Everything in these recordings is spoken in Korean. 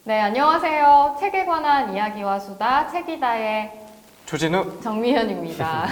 네, 안녕하세요. 책에 관한 이야기와 수다, 책이다의 조진우. 정미현입니다.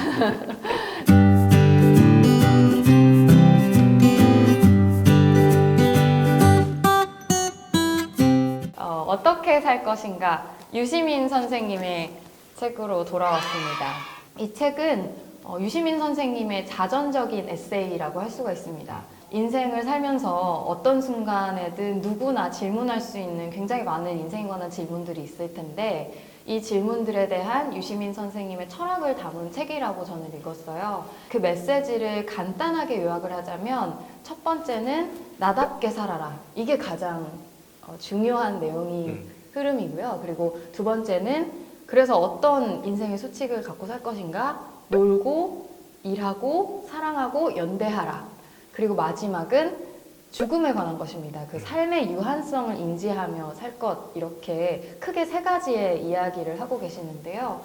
어떻게 살 것인가? 유시민 선생님의 책으로 돌아왔습니다. 이 책은 유시민 선생님의 자전적인 에세이라고 할 수가 있습니다. 인생을 살면서 어떤 순간에든 누구나 질문할 수 있는 굉장히 많은 인생에 관한 질문들이 있을 텐데 이 질문들에 대한 유시민 선생님의 철학을 담은 책이라고 저는 읽었어요. 그 메시지를 간단하게 요약을 하자면 첫 번째는 나답게 살아라. 이게 가장 중요한 내용이 흐름이고요. 그리고 두 번째는 그래서 어떤 인생의 수칙을 갖고 살 것인가? 놀고, 일하고, 사랑하고, 연대하라. 그리고 마지막은 죽음에 관한 것입니다. 그 삶의 유한성을 인지하며 살 것, 이렇게 크게 세 가지의 이야기를 하고 계시는데요.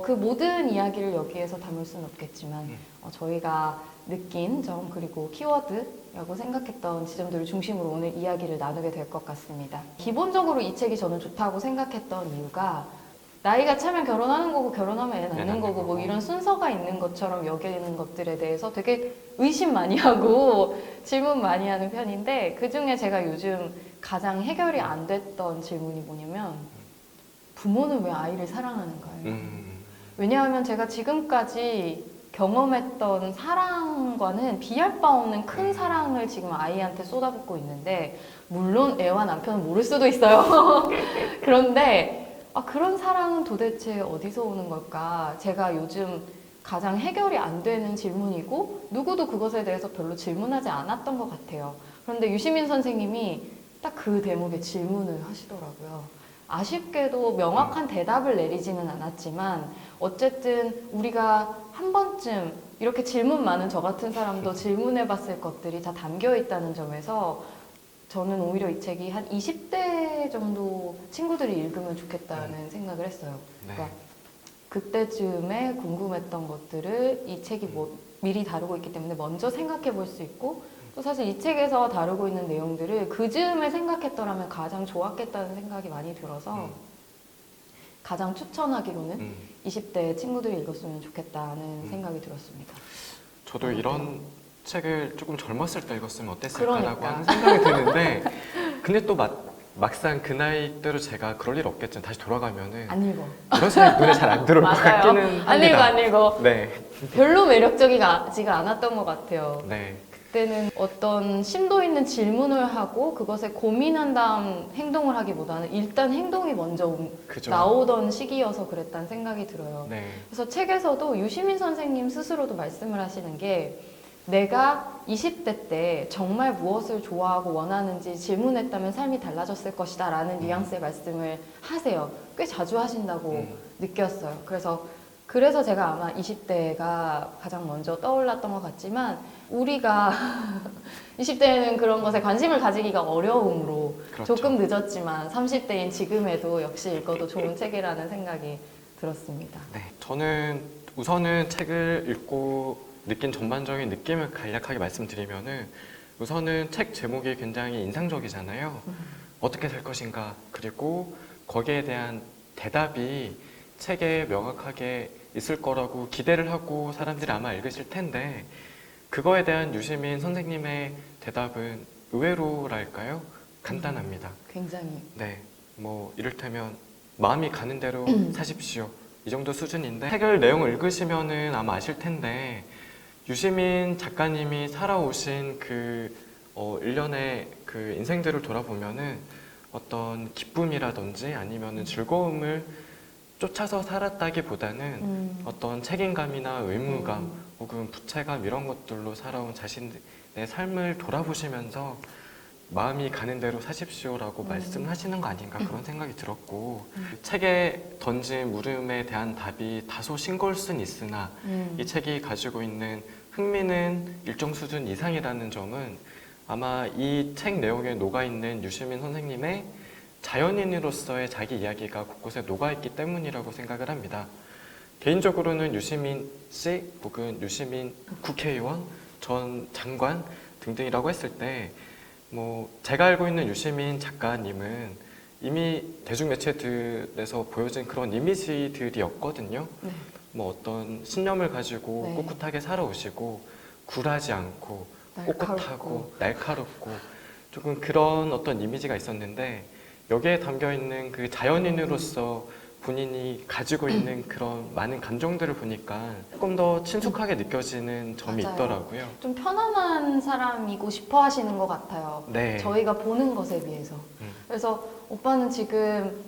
그 모든 이야기를 여기에서 담을 수는 없겠지만 저희가 느낀 점 그리고 키워드라고 생각했던 지점들을 중심으로 오늘 이야기를 나누게 될 것 같습니다. 기본적으로 이 책이 저는 좋다고 생각했던 이유가 나이가 차면 결혼하는 거고 결혼하면 애 낳는 거고 뭐 이런 순서가 있는 것처럼 여기는 것들에 대해서 되게 의심 많이 하고 질문 많이 하는 편인데 그중에 제가 요즘 가장 해결이 안 됐던 질문이 뭐냐면 부모는 왜 아이를 사랑하는가요? 왜냐하면 제가 지금까지 경험했던 사랑과는 비할 바 없는 큰 사랑을 지금 아이한테 쏟아붓고 있는데 물론 애와 남편은 모를 수도 있어요. 그런데 그런 사랑은 도대체 어디서 오는 걸까? 제가 요즘 가장 해결이 안 되는 질문이고 누구도 그것에 대해서 별로 질문하지 않았던 것 같아요. 그런데 유시민 선생님이 딱 그 대목에 질문을 하시더라고요. 아쉽게도 명확한 대답을 내리지는 않았지만 어쨌든 우리가 한 번쯤 이렇게 질문 많은 저 같은 사람도 질문해 봤을 것들이 다 담겨 있다는 점에서 저는 오히려 이 책이 한 20대 정도 친구들이 읽으면 좋겠다는 생각을 했어요. 네. 그러니까 그때쯤에 궁금했던 것들을 이 책이 미리 다루고 있기 때문에 먼저 생각해 볼 수 있고 또 사실 이 책에서 다루고 있는 내용들을 그 즈음에 생각했더라면 가장 좋았겠다는 생각이 많이 들어서 가장 추천하기로는 20대 친구들이 읽었으면 좋겠다는 생각이 들었습니다. 저도 이런 책을 조금 젊었을 때 읽었으면 어땠을까라고 그러니까. 하는 생각이 드는데 근데 또 막상 그 나이대로 제가 그럴 일 없겠죠. 다시 돌아가면은 안 읽어. 이런 생각이 눈에 잘 안 들어올 것 맞아요. 같기는 안 읽어, 합니다. 안 읽어. 네. 별로 매력적이지가 않았던 것 같아요. 네. 그때는 어떤 심도 있는 질문을 하고 그것에 고민한 다음 행동을 하기보다는 일단 행동이 먼저 그죠. 나오던 시기여서 그랬다는 생각이 들어요. 네. 그래서 책에서도 유시민 선생님 스스로도 말씀을 하시는 게 내가 20대 때 정말 무엇을 좋아하고 원하는지 질문했다면 삶이 달라졌을 것이다 라는 뉘앙스의 말씀을 하세요. 꽤 자주 하신다고 느꼈어요. 그래서 제가 아마 20대가 가장 먼저 떠올랐던 것 같지만 우리가 20대에는 그런 것에 관심을 가지기가 어려움으로 그렇죠. 조금 늦었지만 30대인 지금에도 역시 읽어도 좋은 책이라는 생각이 들었습니다. 네. 저는 우선은 책을 읽고 느낀 전반적인 느낌을 간략하게 말씀드리면은 우선은 책 제목이 굉장히 인상적이잖아요. 어떻게 살 것인가 그리고 거기에 대한 대답이 책에 명확하게 있을 거라고 기대를 하고 사람들이 아마 읽으실 텐데 그거에 대한 유시민 선생님의 대답은 의외로랄까요? 간단합니다. 굉장히. 네, 뭐 이를테면 마음이 가는 대로 사십시오. 이 정도 수준인데 책을 내용을 읽으시면은 아마 아실 텐데 유시민 작가님이 살아오신 그 일련의 그 인생들을 돌아보면은 어떤 기쁨이라든지 아니면은 즐거움을 쫓아서 살았다기보다는 어떤 책임감이나 의무감 혹은 부채감 이런 것들로 살아온 자신의 삶을 돌아보시면서 마음이 가는 대로 사십시오라고 말씀하시는 거 아닌가 그런 생각이 들었고 책에 던진 물음에 대한 답이 다소 싱거울 순 있으나 이 책이 가지고 있는 흥미는 일정 수준 이상이라는 점은 아마 이 책 내용에 녹아있는 유시민 선생님의 자연인으로서의 자기 이야기가 곳곳에 녹아있기 때문이라고 생각을 합니다. 개인적으로는 유시민 씨 혹은 유시민 국회의원, 전 장관 등등이라고 했을 때 뭐 제가 알고 있는 유시민 작가님은 이미 대중매체들에서 보여진 그런 이미지들이었거든요. 네. 뭐 어떤 신념을 가지고 네. 꿋꿋하게 살아오시고 굴하지 않고 꼿꼿하고 날카롭고 조금 그런 어떤 이미지가 있었는데 여기에 담겨 있는 그 자연인으로서 본인이 가지고 있는 그런 많은 감정들을 보니까 조금 더 친숙하게 느껴지는 점이 맞아요. 있더라고요. 좀 편안한 사람이고 싶어 하시는 것 같아요. 네. 저희가 보는 것에 비해서. 음. 그래서 오빠는 지금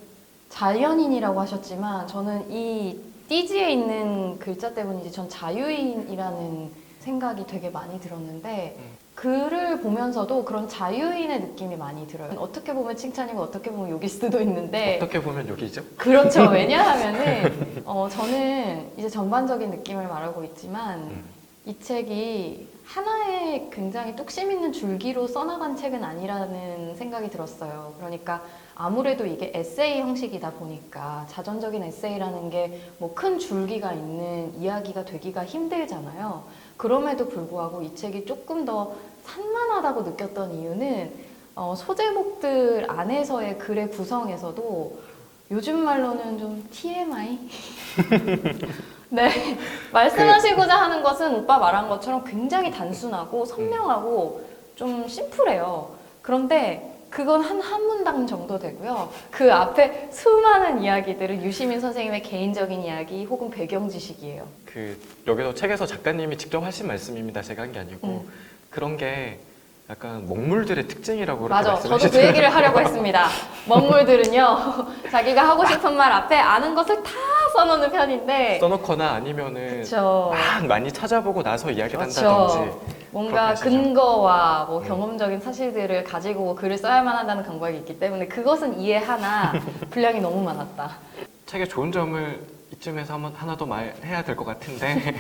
자연인이라고 하셨지만 저는 이 띠지에 있는 글자 때문인지 전 자유인이라는 생각이 되게 많이 들었는데 글을 보면서도 그런 자유인의 느낌이 많이 들어요. 어떻게 보면 칭찬이고 어떻게 보면 욕일 수도 있는데 어떻게 보면 여기죠? 그렇죠. 왜냐하면은 저는 이제 전반적인 느낌을 말하고 있지만 이 책이 하나의 굉장히 뚝심 있는 줄기로 써나간 책은 아니라는 생각이 들었어요. 그러니까 아무래도 이게 에세이 형식이다 보니까 자전적인 에세이라는 게 뭐 큰 줄기가 있는 이야기가 되기가 힘들잖아요. 그럼에도 불구하고 이 책이 조금 더 산만하다고 느꼈던 이유는 소제목들 안에서의 글의 구성에서도 요즘 말로는 좀 TMI? 네, 말씀하시고자 하는 것은 오빠 말한 것처럼 굉장히 단순하고 선명하고 좀 심플해요. 그런데 그건 한 문당 정도 되고요. 그 앞에 수많은 이야기들은 유시민 선생님의 개인적인 이야기 혹은 배경 지식이에요. 그 여기서 책에서 작가님이 직접 하신 말씀입니다. 제가 한 게 아니고 그런 게 약간 먹물들의 특징이라고 그렇게 맞아, 저도 그 말씀하시더라고요. 얘기를 하려고 했습니다. 먹물들은요, 자기가 하고 싶은 말 앞에 아는 것을 다 써놓는 편인데 써놓거나 아니면은 그렇죠. 막 많이 찾아보고 나서 이야기를 그렇죠. 한다든지 뭔가 그렇게 하시죠. 근거와 뭐 경험적인 사실들을 가지고 글을 써야만 한다는 강박이 있기 때문에 그것은 이해하나 분량이 너무 많았다. 책의 좋은 점을 이쯤에서 한번 하나 더 말해야 될 것 같은데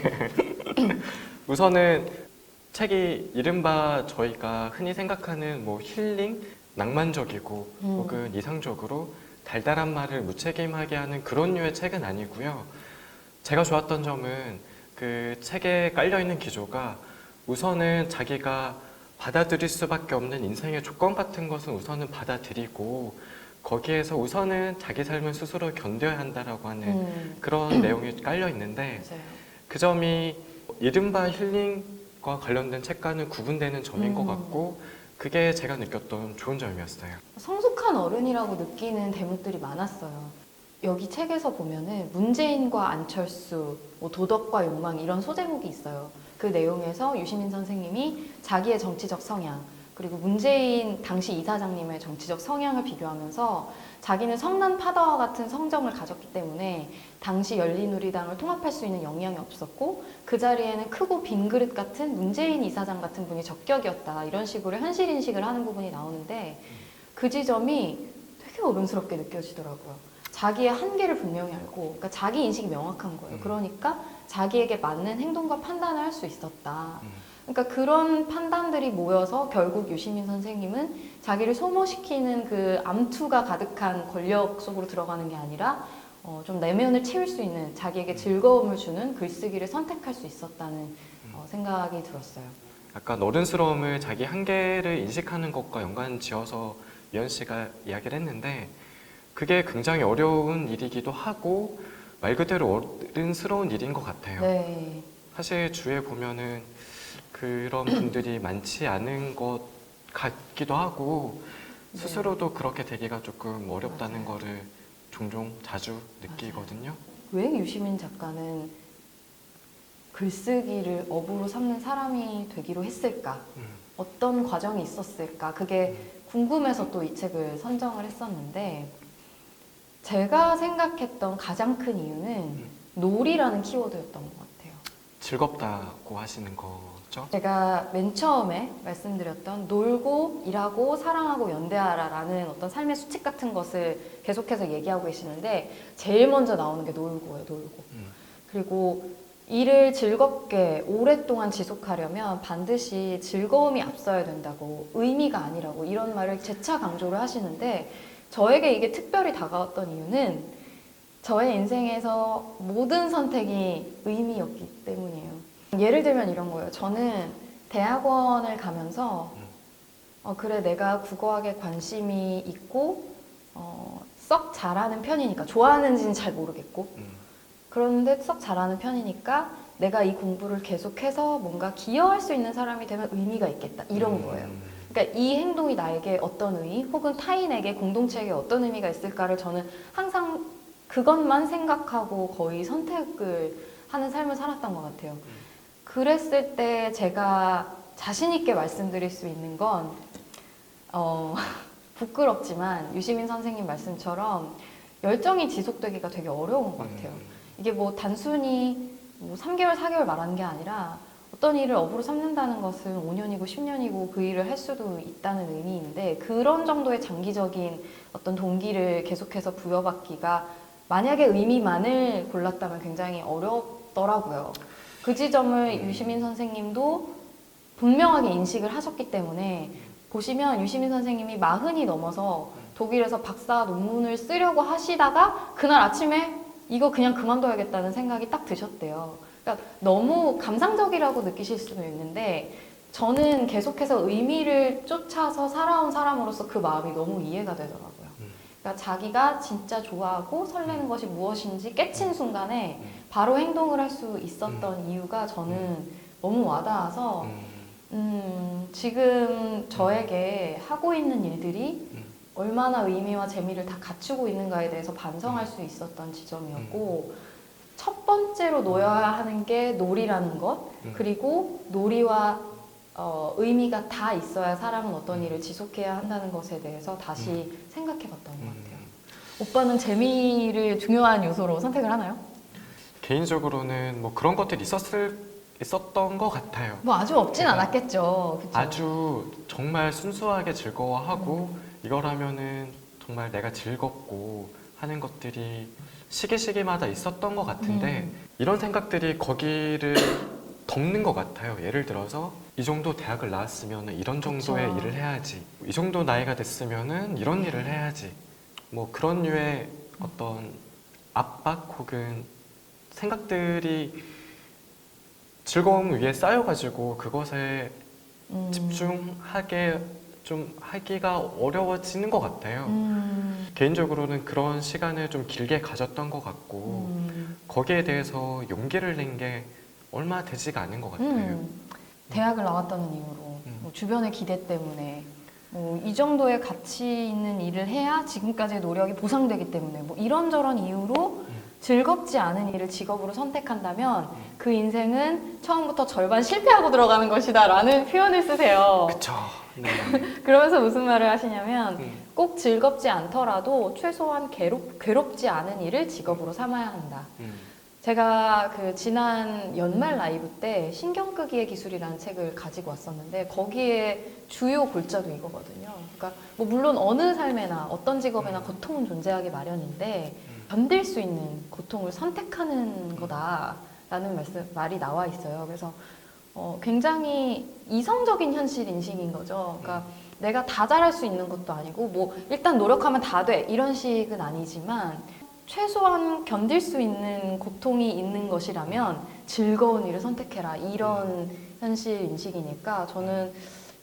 우선은 책이 이른바 저희가 흔히 생각하는 뭐 힐링, 낭만적이고 혹은 이상적으로 달달한 말을 무책임하게 하는 그런 류의 책은 아니고요. 제가 좋았던 점은 그 책에 깔려있는 기조가 우선은 자기가 받아들일 수밖에 없는 인생의 조건 같은 것은 우선은 받아들이고 거기에서 우선은 자기 삶을 스스로 견뎌야 한다라고 하는 그런 내용이 깔려 있는데 맞아요. 그 점이 이른바 힐링과 관련된 책과는 구분되는 점인 것 같고 그게 제가 느꼈던 좋은 점이었어요. 성숙한 어른이라고 느끼는 대목들이 많았어요. 여기 책에서 보면은 문재인과 안철수, 뭐 도덕과 욕망 이런 소제목이 있어요. 그 내용에서 유시민 선생님이 자기의 정치적 성향, 그리고 문재인 당시 이사장님의 정치적 성향을 비교하면서 자기는 성난 파다와 같은 성정을 가졌기 때문에 당시 열린우리당을 통합할 수 있는 역량이 없었고 그 자리에는 크고 빈 그릇 같은 문재인 이사장 같은 분이 적격이었다. 이런 식으로 현실 인식을 하는 부분이 나오는데 그 지점이 되게 어른스럽게 느껴지더라고요. 자기의 한계를 분명히 알고, 그러니까 자기 인식이 명확한 거예요. 그러니까 자기에게 맞는 행동과 판단을 할 수 있었다. 그러니까 그런 판단들이 모여서 결국 유시민 선생님은 자기를 소모시키는 그 암투가 가득한 권력 속으로 들어가는 게 아니라 좀 내면을 채울 수 있는 자기에게 즐거움을 주는 글쓰기를 선택할 수 있었다는 생각이 들었어요. 약간 어른스러움을 자기 한계를 인식하는 것과 연관지어서 미연 씨가 이야기를 했는데 그게 굉장히 어려운 일이기도 하고 말 그대로 어른스러운 일인 것 같아요. 네. 사실 주위에 보면은 그런 분들이 많지 않은 것 같기도 하고 스스로도 그렇게 되기가 조금 어렵다는 맞아요. 거를 종종 자주 느끼거든요. 왜 유시민 작가는 글쓰기를 업으로 삼는 사람이 되기로 했을까? 어떤 과정이 있었을까? 그게 궁금해서 또 이 책을 선정을 했었는데 제가 생각했던 가장 큰 이유는 놀이라는 키워드였던 것 같아요. 즐겁다고 하시는 거죠? 제가 맨 처음에 말씀드렸던 놀고 일하고 사랑하고 연대하라라는 어떤 삶의 수칙 같은 것을 계속해서 얘기하고 계시는데 제일 먼저 나오는 게 놀고예요, 놀고. 그리고 일을 즐겁게 오랫동안 지속하려면 반드시 즐거움이 앞서야 된다고, 의미가 아니라고 이런 말을 재차 강조를 하시는데 저에게 이게 특별히 다가왔던 이유는 저의 인생에서 모든 선택이 의미였기 때문이에요. 예를 들면 이런 거예요. 저는 대학원을 가면서 그래 내가 국어학에 관심이 있고 썩 잘하는 편이니까 좋아하는지는 잘 모르겠고 음. 그런데 썩 잘하는 편이니까 내가 이 공부를 계속해서 뭔가 기여할 수 있는 사람이 되면 의미가 있겠다 이런 거예요. 그러니까 이 행동이 나에게 어떤 의미 혹은 타인에게 공동체에게 어떤 의미가 있을까를 저는 항상 그것만 생각하고 거의 선택을 하는 삶을 살았던 것 같아요. 그랬을 때 제가 자신 있게 말씀드릴 수 있는 건 부끄럽지만 유시민 선생님 말씀처럼 열정이 지속되기가 되게 어려운 것 같아요. 이게 뭐 단순히 뭐 3개월, 4개월 말하는 게 아니라 어떤 일을 업으로 삼는다는 것은 5년이고 10년이고 그 일을 할 수도 있다는 의미인데 그런 정도의 장기적인 어떤 동기를 계속해서 부여받기가 만약에 의미만을 골랐다면 굉장히 어렵더라고요. 그 지점을 유시민 선생님도 분명하게 인식을 하셨기 때문에 보시면 유시민 선생님이 40이 넘어서 독일에서 박사 논문을 쓰려고 하시다가 그날 아침에 이거 그냥 그만둬야겠다는 생각이 딱 드셨대요. 그러니까 너무 감상적이라고 느끼실 수도 있는데 저는 계속해서 의미를 쫓아서 살아온 사람으로서 그 마음이 너무 이해가 되더라고요. 그러니까 자기가 진짜 좋아하고 설레는 것이 무엇인지 깨친 순간에 바로 행동을 할 수 있었던 이유가 저는 너무 와닿아서 지금 저에게 하고 있는 일들이 얼마나 의미와 재미를 다 갖추고 있는가에 대해서 반성할 수 있었던 지점이었고 첫 번째로 놓여야 하는 게 놀이라는 것 그리고 놀이와 의미가 다 있어야 사람은 어떤 일을 지속해야 한다는 것에 대해서 다시 생각해 봤던 것 같아요. 오빠는 재미를 중요한 요소로 선택을 하나요? 개인적으로는 뭐 그런 것들이 있었던 것 같아요. 뭐 아주 없진 제가 않았겠죠. 그쵸? 아주 정말 순수하게 즐거워하고 이걸 하면은 정말 내가 즐겁고 하는 것들이 시기마다 있었던 것 같은데 이런 생각들이 거기를 덮는 것 같아요. 예를 들어서 이 정도 대학을 나왔으면 이런 정도의 그쵸. 일을 해야지. 이 정도 나이가 됐으면 이런 일을 해야지. 뭐 그런 류의 어떤 압박 혹은 생각들이 즐거움 위에 쌓여가지고 그것에 집중하게 좀 하기가 어려워지는 것 같아요. 개인적으로는 그런 시간을 좀 길게 가졌던 것 같고 거기에 대해서 용기를 낸 게 얼마 되지가 않은 것 같아요. 대학을 나왔다는 이유로 뭐 주변의 기대 때문에 뭐 이 정도의 가치 있는 일을 해야 지금까지의 노력이 보상되기 때문에 뭐 이런저런 이유로 즐겁지 않은 일을 직업으로 선택한다면 그 인생은 처음부터 절반 실패하고 들어가는 것이다 라는 표현을 쓰세요. 그쵸. 네. 그러면서 무슨 말을 하시냐면 꼭 즐겁지 않더라도 최소한 괴롭지 않은 일을 직업으로 삼아야 한다. 제가 그 지난 연말 라이브 때 신경끄기의 기술이라는 책을 가지고 왔었는데 거기에 주요 골자도 이거거든요. 그러니까 뭐 물론 어느 삶에나 어떤 직업에나 고통은 존재하기 마련인데 견딜 수 있는 고통을 선택하는 거다라는 말이 나와 있어요. 그래서 굉장히 이성적인 현실 인식인 거죠. 그러니까 내가 다 잘할 수 있는 것도 아니고 뭐 일단 노력하면 다 돼 이런 식은 아니지만 최소한 견딜 수 있는 고통이 있는 것이라면 즐거운 일을 선택해라 이런 현실 인식이니까 저는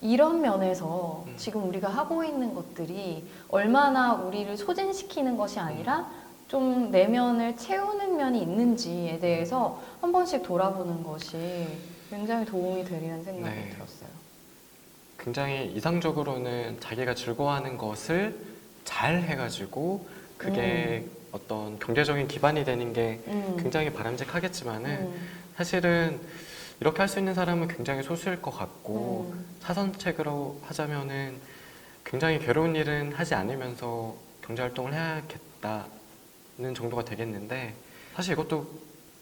이런 면에서 지금 우리가 하고 있는 것들이 얼마나 우리를 소진시키는 것이 아니라 좀 내면을 채우는 면이 있는지에 대해서 한 번씩 돌아보는 것이 굉장히 도움이 되리는 생각이 네. 들었어요. 굉장히 이상적으로는 자기가 즐거워하는 것을 잘 해가지고 그게 어떤 경제적인 기반이 되는 게 굉장히 바람직하겠지만은 사실은 이렇게 할 수 있는 사람은 굉장히 소수일 것 같고 사선책으로 하자면은 굉장히 괴로운 일은 하지 않으면서 경제활동을 해야겠다는 정도가 되겠는데 사실 이것도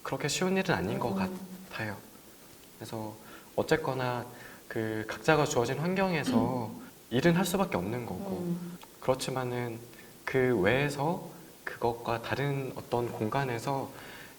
그렇게 쉬운 일은 아닌 것 같아요. 그래서 어쨌거나 그 각자가 주어진 환경에서 일은 할 수밖에 없는 거고 그렇지만은 그 외에서 그것과 다른 어떤 공간에서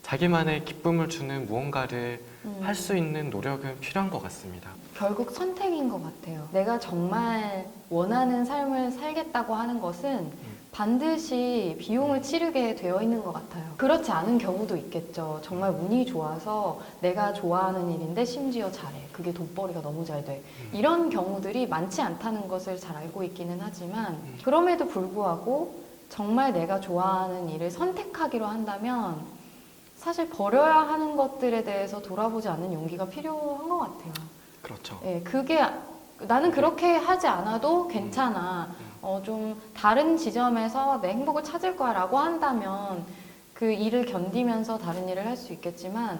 자기만의 기쁨을 주는 무언가를 할 수 있는 노력은 필요한 것 같습니다. 결국 선택인 것 같아요. 내가 정말 원하는 삶을 살겠다고 하는 것은 반드시 비용을 치르게 되어 있는 것 같아요. 그렇지 않은 경우도 있겠죠. 정말 운이 좋아서 내가 좋아하는 일인데 심지어 잘해. 그게 돈벌이가 너무 잘 돼. 이런 경우들이 많지 않다는 것을 잘 알고 있기는 하지만 그럼에도 불구하고 정말 내가 좋아하는 일을 선택하기로 한다면 사실 버려야 하는 것들에 대해서 돌아보지 않는 용기가 필요한 것 같아요. 그렇죠. 예, 그게 나는 그렇게 하지 않아도 괜찮아. 좀 다른 지점에서 내 행복을 찾을 거야 라고 한다면 그 일을 견디면서 다른 일을 할 수 있겠지만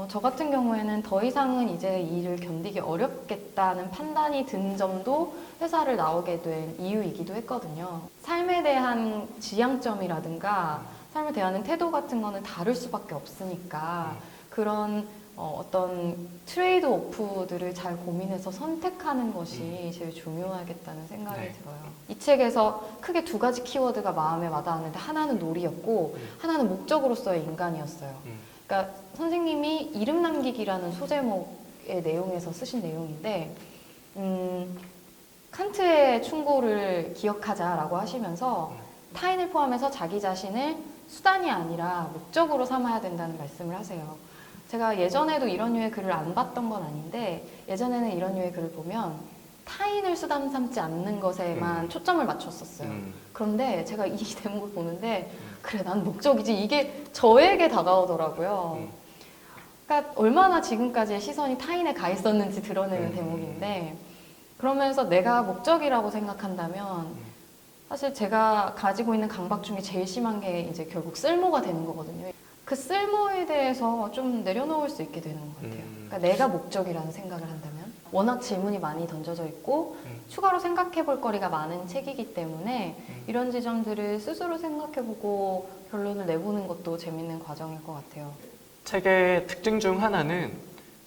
저 같은 경우에는 더 이상은 이제 이 일을 견디기 어렵겠다는 판단이 든 점도 회사를 나오게 된 이유이기도 했거든요. 삶에 대한 지향점이라든가 삶을 대하는 태도 같은 거는 다를 수밖에 없으니까 그런 어떤 트레이드 오프들을 잘 고민해서 선택하는 것이 제일 중요하겠다는 생각이 네. 들어요. 이 책에서 크게 두 가지 키워드가 마음에 와닿았는데 하나는 놀이였고 하나는 목적으로서의 인간이었어요. 그러니까 선생님이 이름 남기기라는 소제목의 내용에서 쓰신 내용인데 칸트의 충고를 기억하자라고 하시면서 타인을 포함해서 자기 자신을 수단이 아니라 목적으로 삼아야 된다는 말씀을 하세요. 제가 예전에도 이런 류의 글을 안 봤던 건 아닌데 예전에는 이런 류의 글을 보면 타인을 수단 삼지 않는 것에만 초점을 맞췄었어요. 그런데 제가 이 대목을 보는데 그래 난 목적이지 이게 저에게 다가오더라고요. 그러니까 얼마나 지금까지의 시선이 타인에 가 있었는지 드러내는 대목인데 그러면서 내가 목적이라고 생각한다면 사실 제가 가지고 있는 강박 중에 제일 심한 게 이제 결국 쓸모가 되는 거거든요. 그 쓸모에 대해서 좀 내려놓을 수 있게 되는 것 같아요. 그러니까 내가 목적이라는 생각을 한다면 워낙 질문이 많이 던져져 있고 추가로 생각해 볼 거리가 많은 책이기 때문에 이런 지점들을 스스로 생각해보고 결론을 내보는 것도 재밌는 과정일 것 같아요. 책의 특징 중 하나는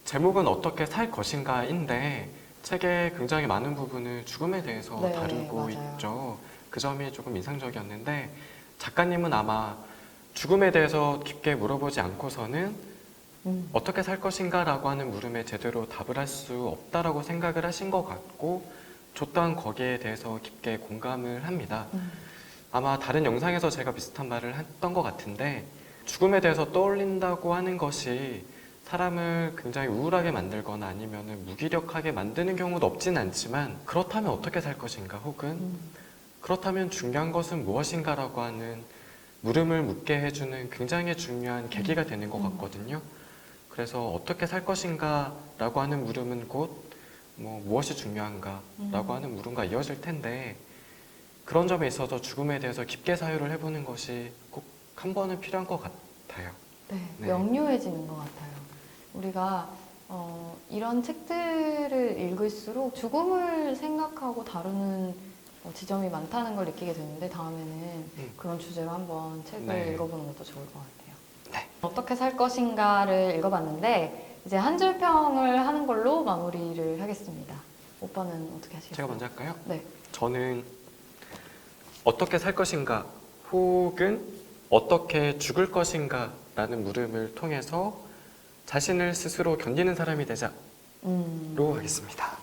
제목은 어떻게 살 것인가인데 책의 굉장히 많은 부분을 죽음에 대해서 네, 다루고 맞아요. 있죠. 그 점이 조금 인상적이었는데 작가님은 아마 죽음에 대해서 깊게 물어보지 않고서는 어떻게 살 것인가 라고 하는 물음에 제대로 답을 할 수 없다라고 생각을 하신 것 같고 저 또한 거기에 대해서 깊게 공감을 합니다. 아마 다른 영상에서 제가 비슷한 말을 했던 것 같은데 죽음에 대해서 떠올린다고 하는 것이 사람을 굉장히 우울하게 만들거나 아니면 무기력하게 만드는 경우도 없진 않지만 그렇다면 어떻게 살 것인가 혹은 그렇다면 중요한 것은 무엇인가라고 하는 물음을 묻게 해주는 굉장히 중요한 계기가 되는 것 같거든요. 그래서 어떻게 살 것인가 라고 하는 물음은 곧 무엇이 중요한가 라고 하는 물음과 이어질 텐데 그런 점에 있어서 죽음에 대해서 깊게 사유를 해보는 것이 꼭 한 번은 필요한 것 같아요. 네, 네. 명료해지는 것 같아요. 우리가 이런 책들을 읽을수록 죽음을 생각하고 다루는 지점이 많다는 걸 느끼게 되는데 다음에는 그런 주제로 한번 책을 네. 읽어보는 것도 좋을 것 같아요. 네. 어떻게 살 것인가를 읽어봤는데 이제 한 줄 평을 하는 걸로 마무리를 하겠습니다. 오빠는 어떻게 하시겠어요? 제가 먼저 할까요? 네. 저는 어떻게 살 것인가 혹은 어떻게 죽을 것인가 라는 물음을 통해서 자신을 스스로 견디는 사람이 되자로 하겠습니다.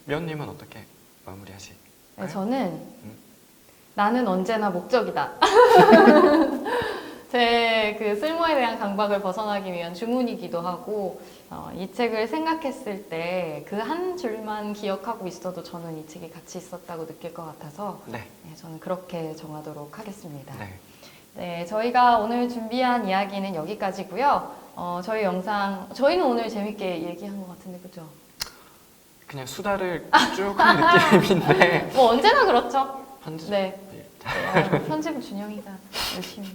미연님은 어떻게 마무리하시? 네, 저는 나는 언제나 목적이다. 제 그 쓸모에 대한 강박을 벗어나기 위한 주문이기도 하고 이 책을 생각했을 때 그 한 줄만 기억하고 있어도 저는 이 책이 가치 있었다고 느낄 것 같아서 네. 네, 저는 그렇게 정하도록 하겠습니다. 네. 네, 저희가 오늘 준비한 이야기는 여기까지고요. 저희는 오늘 재밌게 얘기한 것 같은데 그죠? 그냥 수다를 쭉 한 느낌인데 뭐 언제나 그렇죠. 편집. 네. 편집은 준영이가 열심히.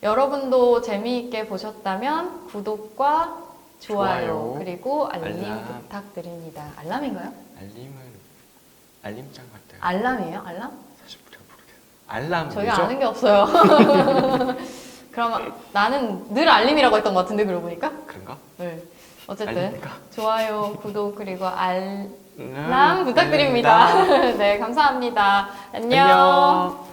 여러분도 재미있게 보셨다면 구독과 좋아요, 그리고 알림 부탁드립니다. 알람인가요? 알림장 같아요. 알람이에요? 알람? 사실 모르겠어요. 알람 저희가 뭐죠? 아는 게 없어요. 그럼 나는 늘 알림이라고 했던 것 같은데 그러고 보니까? 그런가? 네. 어쨌든 알림인가? 좋아요, 구독 그리고 알람 알람 부탁드립니다. 네, 감사합니다. 안녕.